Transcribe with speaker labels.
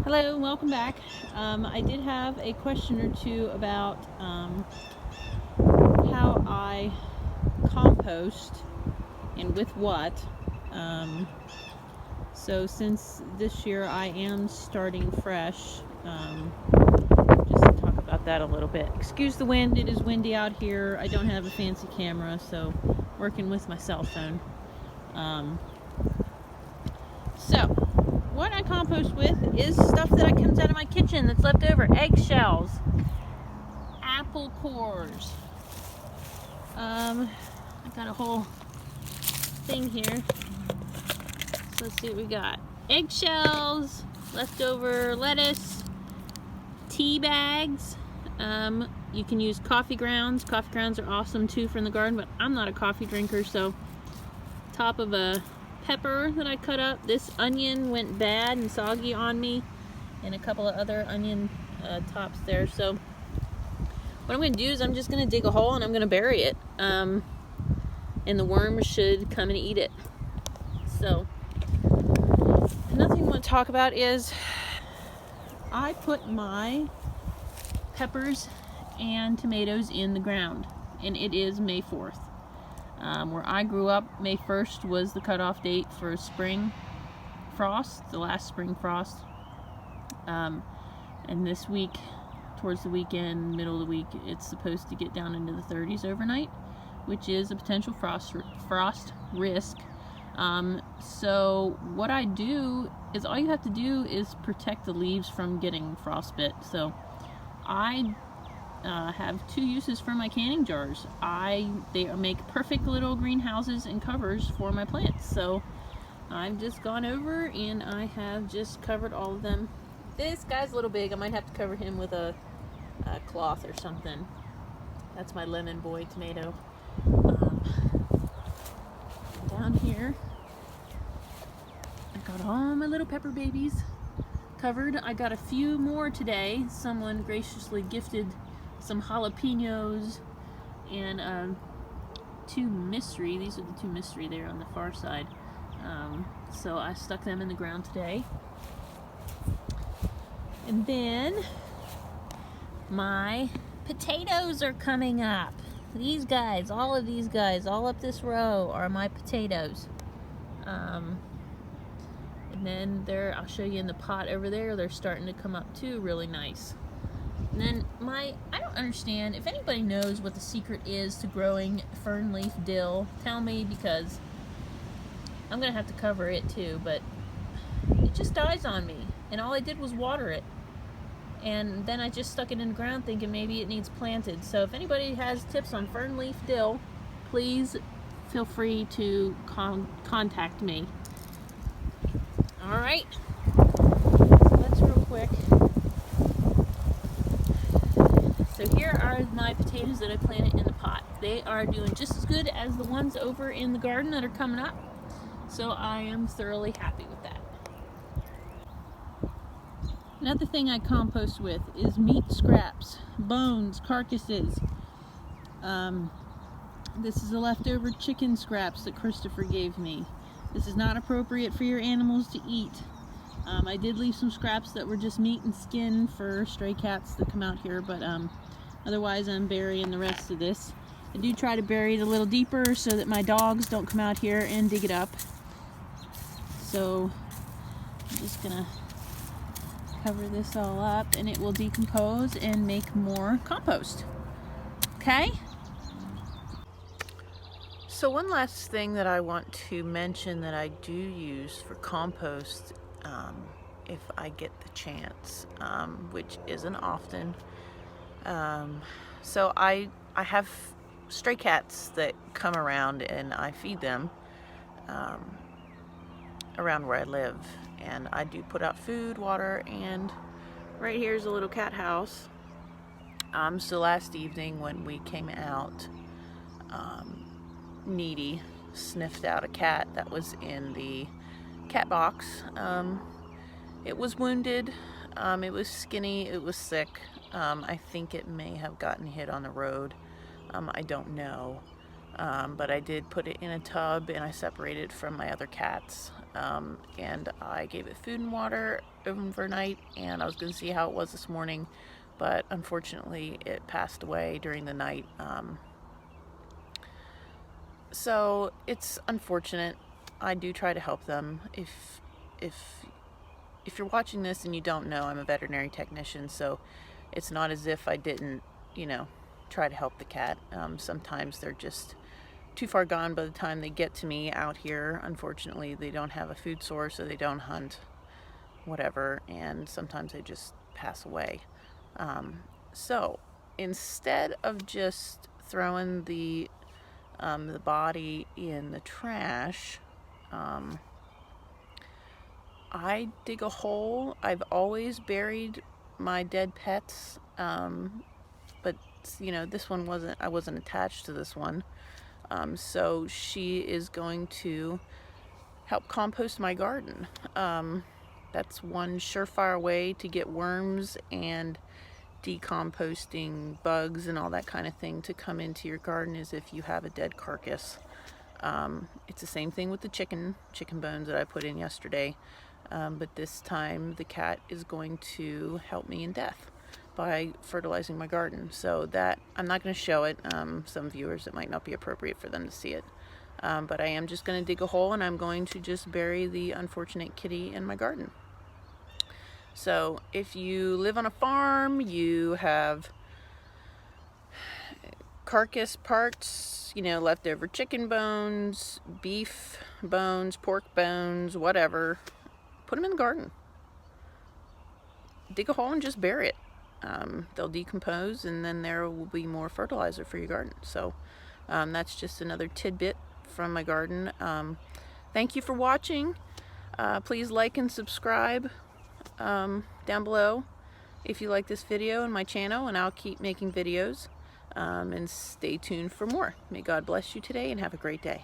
Speaker 1: Hello and welcome back. I did have a question or two about how I compost and with what. So since this year I am starting fresh, just to talk about that a little bit. Excuse the wind, it is windy out here. I don't have a fancy camera, so working with my cell phone. So what I compost with is stuff that comes out of my kitchen that's left over. Eggshells, apple cores. I got a whole thing here. So let's see what we got. Eggshells, leftover lettuce, tea bags. You can use coffee grounds. Coffee grounds are awesome too from the garden, but I'm not a coffee drinker, so top of a pepper that I cut up. This onion went bad and soggy on me, and a couple of other onion tops there. So what I'm going to do is I'm just going to dig a hole and I'm going to bury it, and the worms should come and eat it. So another thing I want to talk about is I put my peppers and tomatoes in the ground, and it is May 4th. Where I grew up, May 1st was the cutoff date for spring frost, the last spring frost. And this week, towards the weekend, middle of the week, it's supposed to get down into the 30s overnight, which is a potential frost risk. So what I do is, all you have to do is protect the leaves from getting frostbite. So I have two uses for my canning jars. They make perfect little greenhouses and covers for my plants. So I've just gone over and I have just covered all of them. This guy's a little big. I might have to cover him with a cloth or something. That's my lemon boy tomato. Down here, I've got all my little pepper babies covered. I got a few more today. Someone graciously gifted some jalapenos and two mystery. These are the two mystery there on the far side. So I stuck them in the ground today. And then my potatoes are coming up. These guys, all of these guys, all up this row are my potatoes. And then I'll show you in the pot over there, they're starting to come up too, really nice. And then I don't understand, if anybody knows what the secret is to growing fern leaf dill, tell me, because I'm gonna have to cover it too, but it just dies on me, and all I did was water it. And then I just stuck it in the ground thinking maybe it needs planted. So if anybody has tips on fern leaf dill, please feel free to contact me. All right, so that's real quick. So here are my potatoes that I planted in the pot. They are doing just as good as the ones over in the garden that are coming up. So I am thoroughly happy with that. Another thing I compost with is meat scraps, bones, carcasses. This is the leftover chicken scraps that Christopher gave me. This is not appropriate for your animals to eat. I did leave some scraps that were just meat and skin for stray cats that come out here, but otherwise I'm burying the rest of this. I do try to bury it a little deeper so that my dogs don't come out here and dig it up. So I'm just gonna cover this all up and it will decompose and make more compost. Okay? So one last thing that I want to mention that I do use for compost, if I get the chance, which isn't often. So I have stray cats that come around and I feed them around where I live. And I do put out food, water, and right here's a little cat house. So last evening when we came out, Needy sniffed out a cat that was in the cat box. It was wounded, it was skinny, it was sick. I think it may have gotten hit on the road. I don't know. But I did put it in a tub and I separated it from my other cats. and I gave it food and water overnight, and I was going to see how it was this morning, but unfortunately it passed away during the night. So it's unfortunate. I do try to help them. If you're watching this and you don't know, I'm a veterinary technician, so it's not as if I didn't, try to help the cat. Sometimes they're just too far gone by the time they get to me out here. Unfortunately, they don't have a food source, or they don't hunt, whatever, and sometimes they just pass away. So instead of just throwing the body in the trash, I dig a hole. I've always buried my dead pets, but this one I wasn't attached to this one. So she is going to help compost my garden. That's one surefire way to get worms and decomposting bugs and all that kind of thing to come into your garden, is if you have a dead carcass. It's the same thing with the chicken bones that I put in yesterday, but this time the cat is going to help me in death by fertilizing my garden. So that, I'm not going to show it. Some viewers, it might not be appropriate for them to see it, but I am just going to dig a hole, and I'm going to just bury the unfortunate kitty in my garden. So if you live on a farm, you have carcass parts, leftover chicken bones, beef bones, pork bones, whatever, put them in the garden. Dig a hole and just bury it. They'll decompose, and then there will be more fertilizer for your garden. So that's just another tidbit from my garden. Thank you for watching. Please like and subscribe down below if you like this video and my channel, and I'll keep making videos. And stay tuned for more. May God bless you today, and have a great day.